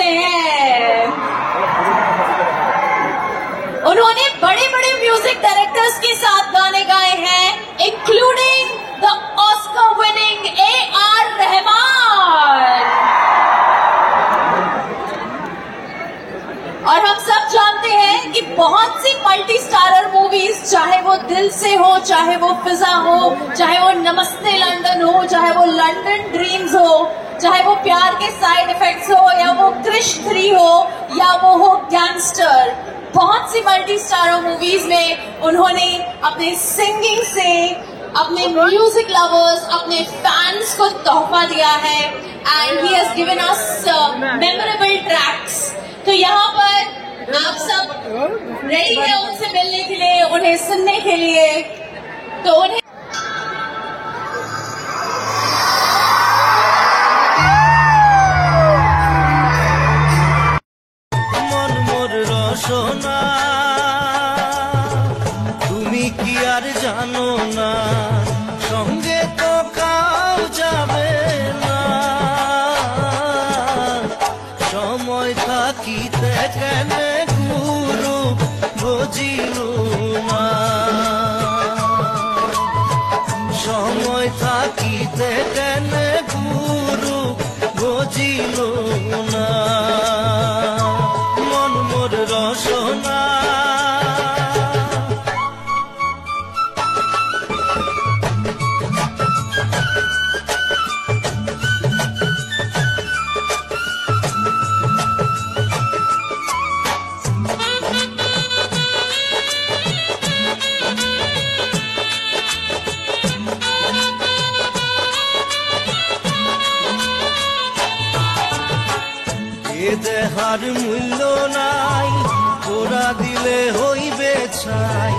होते हैं। उन्होंने बड़े बड़े म्यूजिक डायरेक्टर्स के साथ गाने गाए हैं, including the Oscar winning AR Rahman. और हम सब जानते हैं कि बहुत सी मल्टी स्टारर मूवीज, चाहे वो दिल से हो, चाहे वो फिजा हो, चाहे वो नमस्ते लंदन हो, चाहे वो लंदन ड्रीम्स हो, चाहे वो प्यार के साइड इफेक्ट्स हो, या वो क्रिश 3 हो, या वो हो गैंगस्टर, बहुत सी मल्टी स्टारर मूवीज में उन्होंने अपने सिंगिंग से अपने म्यूजिक लवर्स, अपने फैंस को तोहफा दिया है। And he has given us memorable tracks. तो यहाँ पर आप सब रेडी है उनसे मिलने के लिए, उन्हें सुनने के लिए। तो उन्हें मन मोर रसना তুমি কি আর জানো না, সঙ্গে তো কাউ যাবে না, সময় থাকিতে কেনে গুরু বুঝিলু না, সময় থাকিতে কেনে গুরু বুঝিলু না, মন মোর রসনা। এ দেহার মূল্য নাই, তোরা দিলে হইবে ছাই,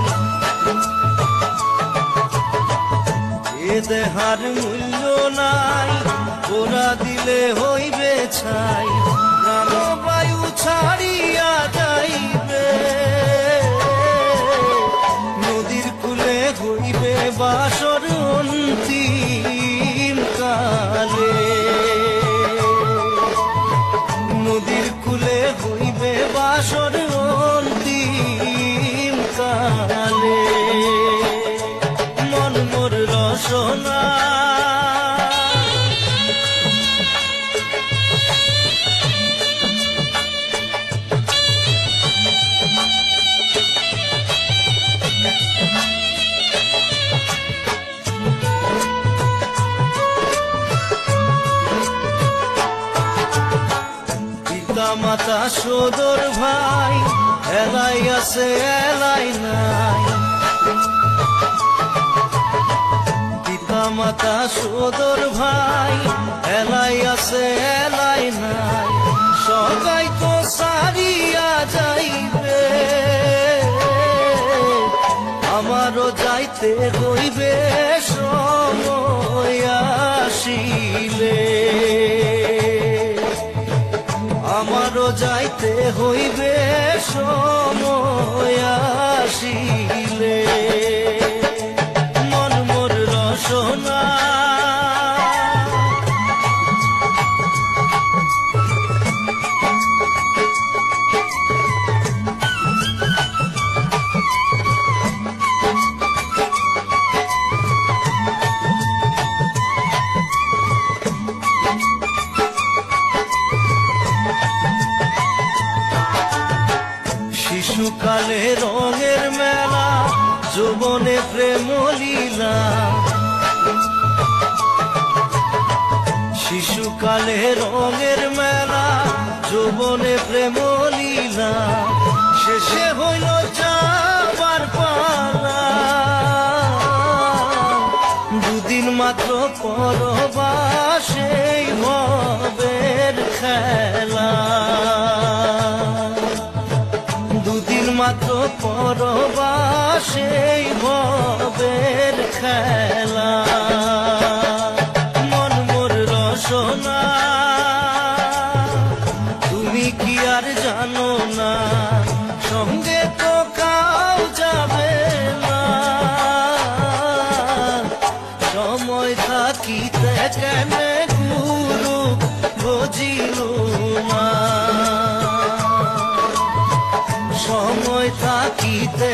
এ দেহার মূল্য নাই, তোরা দিলে হইবে ছাই, প্রাণবায়ু ছাড়িয়া যাইবে, নদীর কূলে হইবে বাসর অন্তিম কালে, নদীর কূলে হইবে বাসর অন্তিম কালে, মন মোর রসনা। মাতা সদর ভাই এলাই আছে এলাই নাই, পিতা মাতা সদর ভাই এলাই আছে এলাই নাই, সবাই তো সারিয়া যাইবে, আমারও যাইতে হইবে সময় আসিলে, আমারও যাইতে হইবে সময় আসিলে, মন মোর রসনা। শিশুকালে রঙের মেলা, যৌবনে প্রেম লীলা, শিশুকালে রঙের মেলা, যৌবনে প্রেম লীলা, শেষে হইল যাবার পালা, দুদিন মাত্র পরবাসেই ভবের খেলা, দুদিন মাত্র পরবাসেই ভবের খেলা, মন মোর রসনা। তুমি কি আর জানো না, সঙ্গে তো কাউ যাবে না, সময় থাকিতে কেনে গুরু খোঁজিলু না। সময় থাকিতে